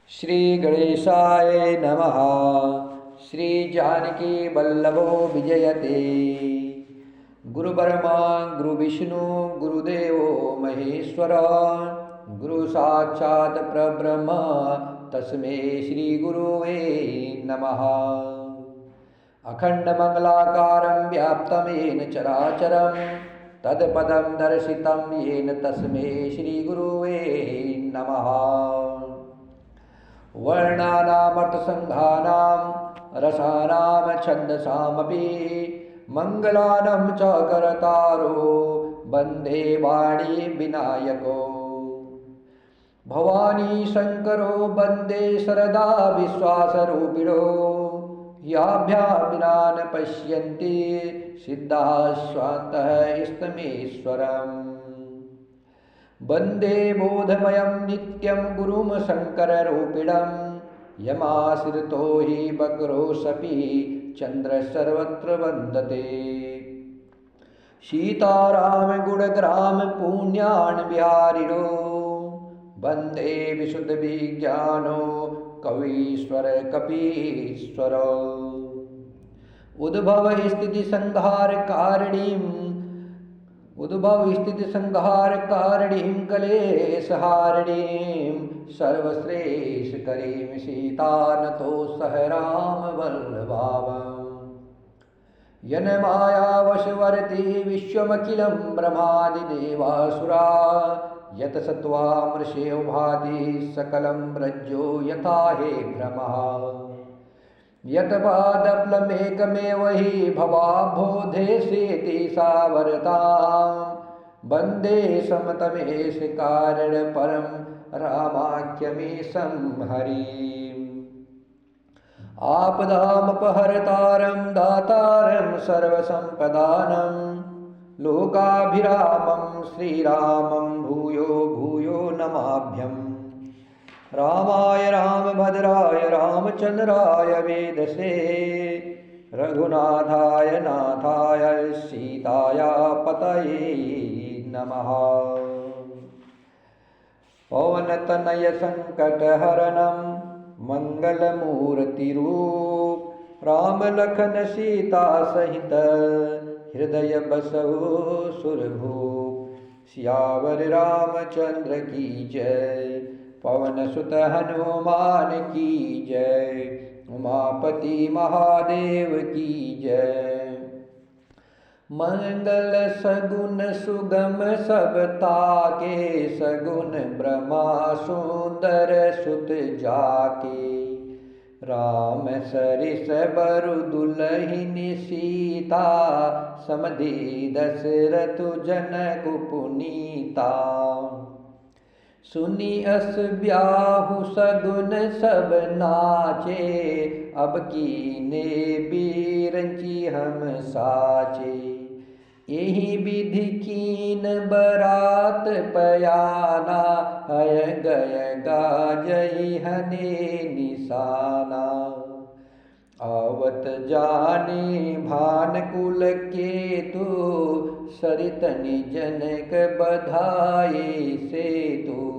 श्री गणेशाय नमः। श्री जानकी वल्लभो विजयते। गुरु ब्रह्मा गुरु विष्णु गुरुदेवो महेश्वर, गुरु साक्षात् परब्रह्म तस्मै श्री गुरुवे नमः। अखंड मंगलाकारं व्याप्तं येन चराचरं तत्पदं दर्शितं येन तस्मै श्री गुरुवे नमः। वर्णानामर्थसंघानां रसानां छन्दसामपि मङ्गलानं च करतारो वन्दे वाणी विनायको। भवानी शङ्करो वन्दे शरदा विश्वासरूपिणो, याभ्यां विना न पश्यन्ति सिद्धाः स्वान्तः इष्टमीश्वरम्। वन्दे बोधमयं नित्यं गुरुं शङ्कररूपिणं, यमाश्रितो हि वक्रोऽसपि चन्द्रः सर्वत्र वन्दते। सीताराम गुणग्राम पुण्यान् विहारिणो, वन्दे विशुद्धविज्ञानो कवीश्वर कपीश्वरो। उद्भव स्थिति संहार कारणीं कलेशहारिणीं सर्वश्रेष्ठकरीं सीतानतो सह राम वल्लभावम्। यन्मायावशवर्ती विश्वमखिलं ब्रह्मादिदेवासुरा, यत सत्त्वामृषेव भाति सकलं रज्जो यथा हे भ्रमः। यत पादप्लमेकमेव हि भवाब्बोधेसेति सावरतां, वन्दे समतमेश कारणपरं रामाख्यमीशं हरिम्। आपदामपहर्तारं दातारं सर्वसम्पदानं, लोकाभिरामं श्रीरामं भूयो भूयो नमाभ्यम्। रामाय रामभद्राय रामचन्द्राय वेदसे, रघुनाथाय नाथाय सीताया पतये नमः। पवनतनय संकटहरणं मंगलमूर्तिरूप, राम लखन सीता सहित हृदय बसहु सुरभूप। सियावर रामचंद्र की जय, पवन सुत हनुमान की जय, उमापति महादेव की जय। मंगल सगुन सुगम सब ताके, सगुन ब्रह्मा सुंदर सुत जाके। राम सरिस बरु दुलहिनी सीता, समधि दशरथ जनक पुनीता। सुनी अस ब्याहु सगुन सब नाचे, अब कीने बीरंची हम साचे। यही विधि कीन बरात पयाना, हय गय गाजई हने निशाना। आवत जाने भानुकुल केतु, सरितनि जनक बधाए सेतु।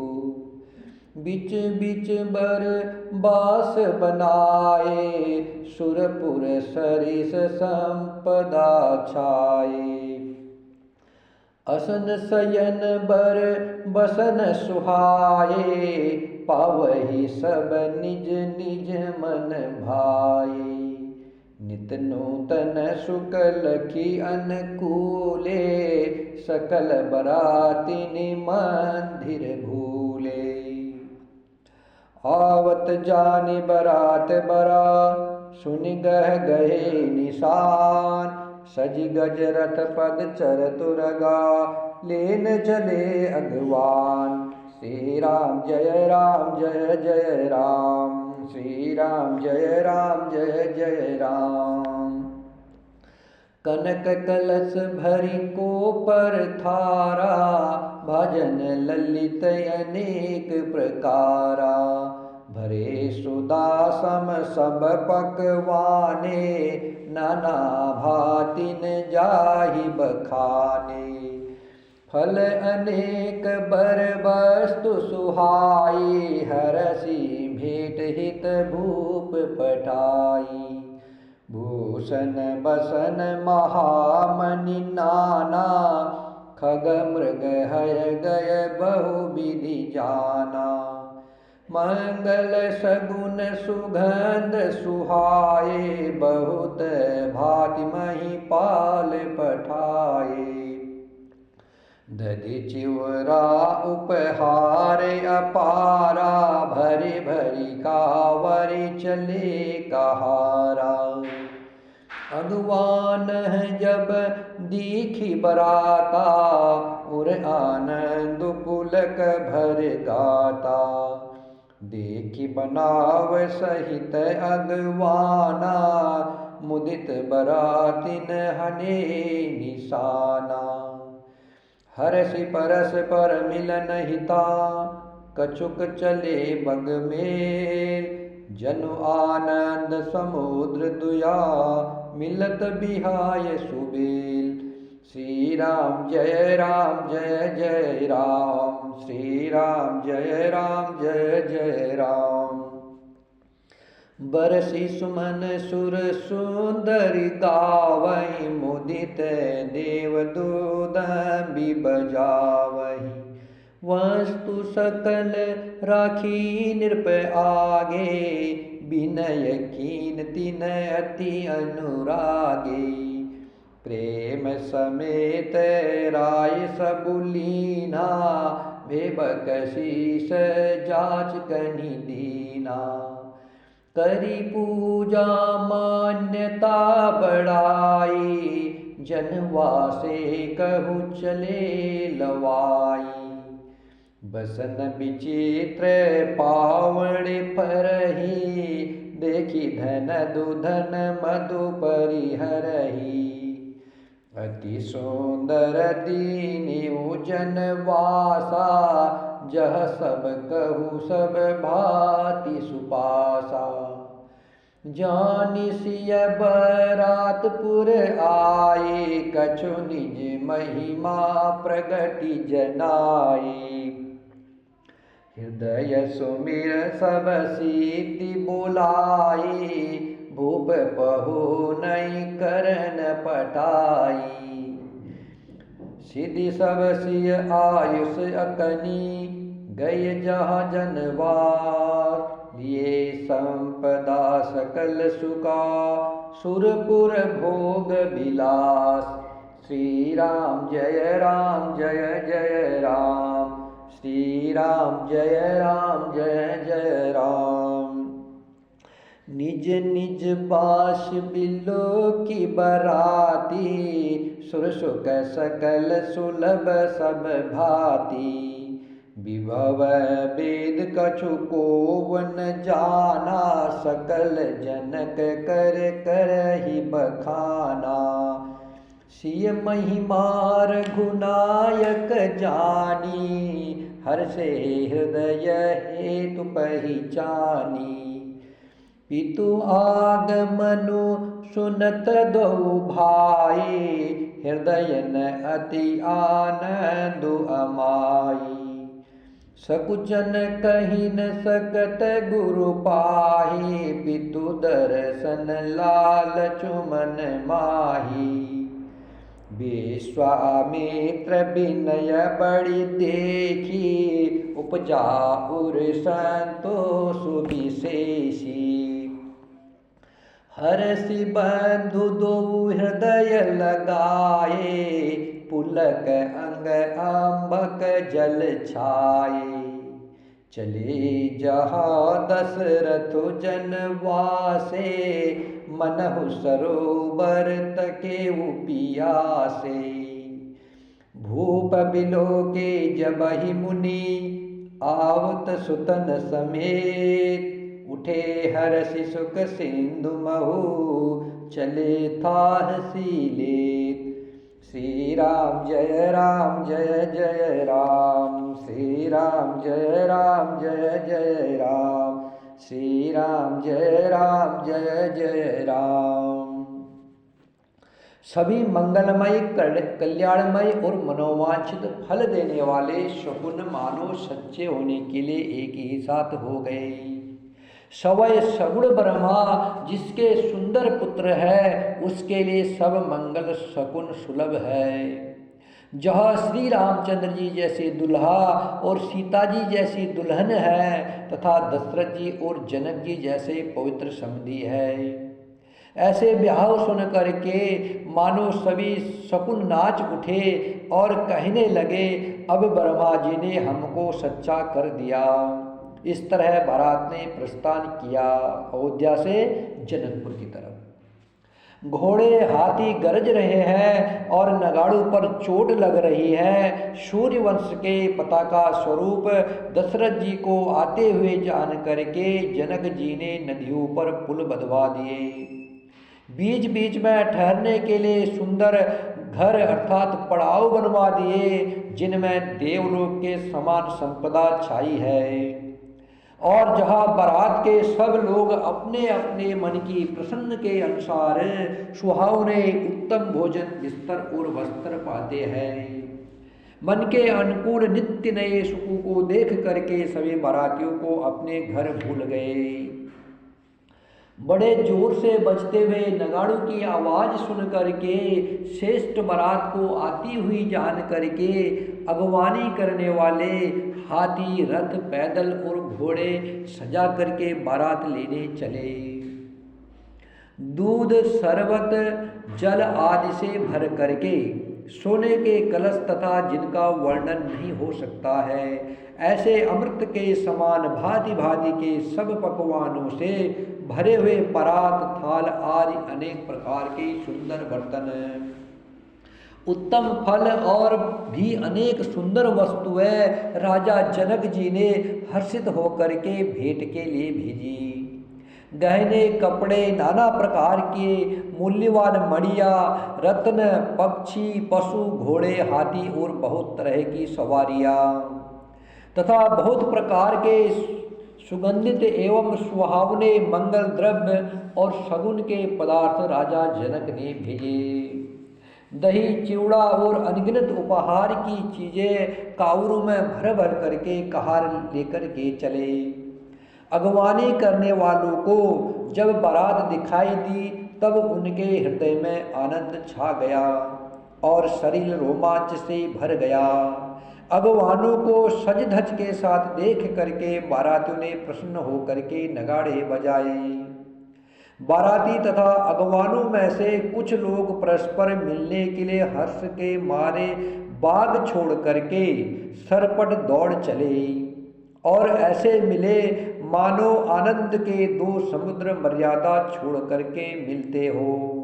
बिच बिच बर बास बनाए, सुरपुर सरिस संपदा छाए। असन शयन बर बसन सुहाए, पावहि सब निज निज मन भाए। नित नूतन सुकलखी अनुकूले, सकल बरातिनि मंदिर भूले। आवत जानि बरात बरा, सुनि गह गए निशान। सज गज रथ पद चर तुरगा, लेन चले अगवान। श्री राम जय जय राम, श्री राम जय जय राम। कनक कलश भरि को पर थारा, भजन ललित अनेक प्रकारा। भरे सुदासम सब पकवाने, नाना भातिन जाहि बखाने। फल अनेक बर वस्तु सुहाई, हरसि भेंट हित भूप पठाई। भूषण बसन महामणि नाना, खग मृग हय गय बहु विधि जाना। मंगल सगुन सुगंध सुहाए, बहुत भांति महिपाल पठाए। दधि चिवरा उपहार अपारा, भरी भरी कावरि चले कहारा। अगवान जब दीखी बराता, उर आनंद पुलक भर गाता। देखी बनाव सहित अगवाना, मुदित बरातिन हने निशाना। हरसि परस पर मिलन हिता, कछुक चले बग मेल। जनु आनंद समुद्र दुया, मिलत बिहाय सुबेल। श्री राम जय जय राम, श्री राम जय जय राम। बरसी सुमन सुर सुंदरी गावहीं, मुदित देवदूतंबि बजावहीं। वस्तु सकल राखी नृप आगे, विनय कीन तिन अति अनुरागे। प्रेम समेत राय सबु लीना, भेबक शीस जाचकनि दीना। करी पूजा मान्यता बढ़ाई, जनवासे कहु चले लवाई। बसन विचित्र पावण परही, देखी धन दुधन मधु परिहरही। अति सुंदर दीनि जनवासा, जह सब कहु सब भांति सुपासा। जानि सिय बरातपुर आए, कछु निज महिमा प्रगति जनाए। हृदय सुमिर सब सिद्धि बुलाए, भूप पहु नहीं करन पटाई। सिद्धि सब सिय आयुष अकनी, गए जहाँ जनवार। लिए संपदा सकल सुखा, सुरपुर भोग विलास। श्री राम जय जय राम, श्री राम जय जय राम। निज निज बास बिलो की बराती, सुर सुख सकल सुलभ सब भांति। विभव वेद कछु को न जाना, सकल जनक कर करहि बखाना। सिय महिमार गुनायक जानी, हर्षे हृदय हेतु पहिचानी। पितु आगमनु सुनत दो भाई, हृदय न अति आनंद अमाई। सकुचन कहि न सकत गुरु पाहि, पितु दर्शन लालचु मन माही। विश्वामित्र विनय बड़ी देखी, उपजा उर संतोष विशेषी। हरसि बंधु दो हृदय लगाए, पुलक अंग अम्बक जल छाए। चले जहाँ दशरथ जनवासे, मनहु सरोवर तकेउ पियासे। भूप बिलोके जबहि मुनि, आवत सुतन समेत। उठे हरषि सुख सिंधु महु, चले थाहसी लेत। श्री राम जय जय राम, श्री राम जय जय राम, श्री राम जय जय राम। सभी मंगलमय, कल्याणमय और मनोवांछित फल देने वाले शकुन मानो सच्चे होने के लिए एक ही साथ हो गए। सवय सगुण ब्रह्मा जिसके सुंदर पुत्र है, उसके लिए सब मंगल शकुन सुलभ है। जहाँ श्री रामचंद्र जी जैसे दुल्हा और सीता जी जैसी दुल्हन है, तथा दशरथ जी और जनक जी जैसे पवित्र समधी है। ऐसे ब्याह सुन करके मानो सभी शकुन नाच उठे और कहने लगे, अब ब्रह्मा जी ने हमको सच्चा कर दिया। इस तरह बारात ने प्रस्थान किया अयोध्या से जनकपुर की तरफ। घोड़े हाथी गरज रहे हैं और नगाड़ों पर चोट लग रही है। सूर्यवंश के पताका स्वरूप दशरथ जी को आते हुए जान करके जनक जी ने नदियों पर पुल बंधवा दिए। बीच बीच में ठहरने के लिए सुंदर घर अर्थात पड़ाव बनवा दिए, जिनमें देवलोक के समान संपदा छाई है। और जहाँ बारात के सब लोग अपने अपने मन की प्रसन्न के अनुसार सुहावने उत्तम भोजन, बिस्तर और वस्त्र पाते हैं। मन के अनुकूल नित्य नए सुखों को देख करके सभी बारातियों को अपने घर भूल गए। बड़े जोर से बजते हुए नगाड़ों की आवाज़ सुन करके श्रेष्ठ बारात को आती हुई जान करके अगवानी करने वाले हाथी, रथ, पैदल और घोड़े सजा करके बारात लेने चले। दूध, शरबत, जल आदि से भर करके सोने के कलश तथा जिनका वर्णन नहीं हो सकता है, ऐसे अमृत के समान भांति भांति के सब पकवानों से भरे हुए परात, थाल आदि अनेक प्रकार के सुंदर बर्तन, उत्तम फल और भी अनेक सुंदर वस्तुएं राजा जनक जी ने हर्षित होकर के भेंट के लिए भेजी। गहने, कपड़े, नाना प्रकार के मूल्यवान मणिया, रत्न, पक्षी, पशु, घोड़े, हाथी और बहुत तरह की सवारियाँ तथा बहुत प्रकार के सुगंधित एवं सुहावने मंगल द्रव्य और शगुन के पदार्थ राजा जनक ने भेजे। दही, चिवड़ा और अनगिनत उपहार की चीजें काउरों में भर भर करके कहार लेकर के चले। अगवानी करने वालों को जब बारात दिखाई दी, तब उनके हृदय में आनंद छा गया और शरीर रोमांच से भर गया। अगवानों को सज धज के साथ देख करके बारातियों ने प्रसन्न होकर के नगाड़े बजाए। बाराती तथा अगवानों में से कुछ लोग परस्पर मिलने के लिए हर्ष के मारे बाग छोड़ करके सरपट दौड़ चले और ऐसे मिले मानो आनंद के दो समुद्र मर्यादा छोड़ करके मिलते हो।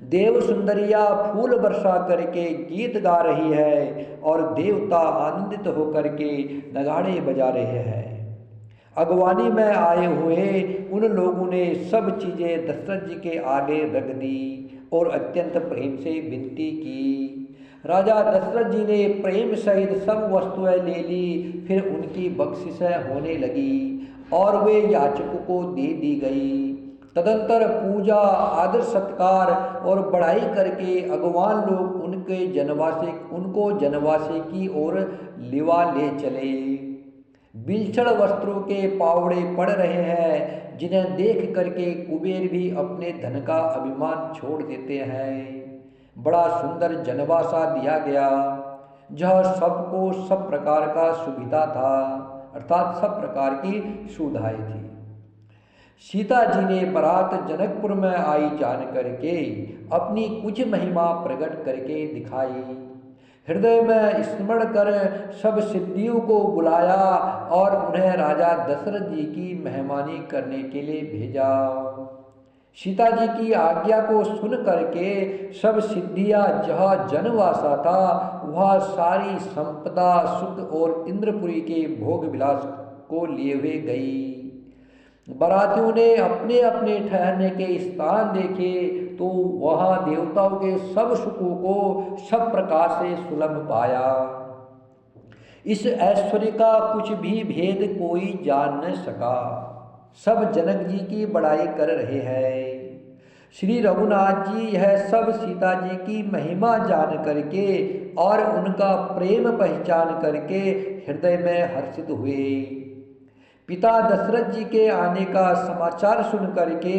देव सुंदरिया फूल वर्षा करके गीत गा रही है और देवता आनंदित होकर के नगाड़े बजा रहे हैं। अगवानी में आए हुए उन लोगों ने सब चीजें दशरथ जी के आगे रख दी और अत्यंत प्रेम से विनती की। राजा दशरथ जी ने प्रेम सहित सब वस्तुएं ले ली। फिर उनकी बख्शिशें होने लगी और वे याचकों को दे दी गई। तदंतर पूजा, आदर सत्कार और बड़ाई करके अगवान लोग उनको जनवासे की ओर लिवा ले चले। बिलक्षण वस्त्रों के पावड़े पड़ रहे हैं, जिन्हें देख करके कुबेर भी अपने धन का अभिमान छोड़ देते हैं। बड़ा सुंदर जनवासा दिया गया, जहाँ सबको सब प्रकार का सुविधा था, अर्थात सब प्रकार की सुविधाएं थी। सीता जी ने बारात जनकपुर में आई जान करके अपनी कुछ महिमा प्रकट करके दिखाई। हृदय में स्मरण कर सब सिद्धियों को बुलाया और उन्हें राजा दशरथ जी की मेहमानी करने के लिए भेजा। सीता जी की आज्ञा को सुन करके सब सिद्धियां जहाँ जनवासा था, वह सारी संपदा, सुख और इंद्रपुरी के भोग विलास को लिए हुए गई। बारातियों ने अपने अपने ठहरने के स्थान देखे तो वहां देवताओं के सब सुखों को सब प्रकार से सुलभ पाया। इस ऐश्वर्य का कुछ भी भेद कोई जान न सका। सब जनक जी की बड़ाई कर रहे हैं। श्री रघुनाथ जी यह सब सीता जी की महिमा जान करके और उनका प्रेम पहचान करके हृदय में हर्षित हुए। पिता दशरथ जी के आने का समाचार सुन करके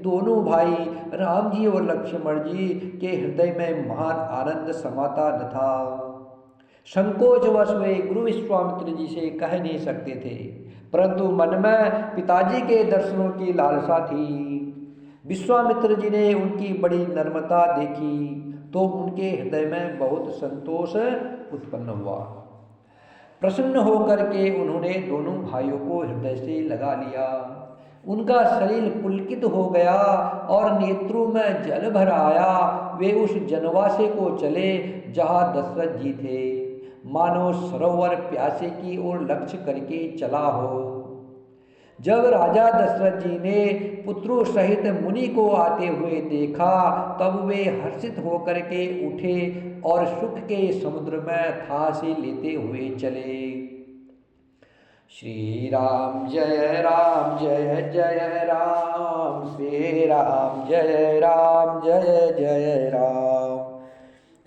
दोनों भाई राम जी और लक्ष्मण जी के हृदय में महान आनंद समाता न था। संकोचवश वे गुरु विश्वामित्र जी से कह नहीं सकते थे, परंतु मन में पिताजी के दर्शनों की लालसा थी। विश्वामित्र जी ने उनकी बड़ी नम्रता देखी तो उनके हृदय में बहुत संतोष उत्पन्न हुआ। प्रसन्न होकर के उन्होंने दोनों भाइयों को हृदय से लगा लिया। उनका शरीर पुलकित हो गया और नेत्रों में जल भर आया। वे उस जनवासे को चले जहाँ दशरथ जी थे, मानो सरोवर प्यासे की ओर लक्ष्य करके चला हो। जब राजा दशरथ जी ने पुत्रों सहित मुनि को आते हुए देखा, तब वे हर्षित होकर के उठे और सुख के समुद्र में फांसी लेते हुए चले। श्री राम जय जय राम, श्री राम जय जय राम,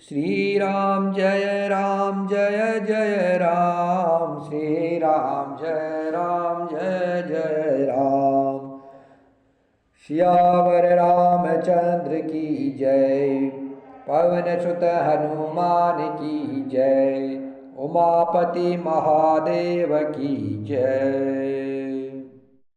श्री राम जय जय राम, श्री राम जय राम। सियावर रामचंद्र की जय, पवन सुत हनुमान की जय, उमापति महादेव की जय।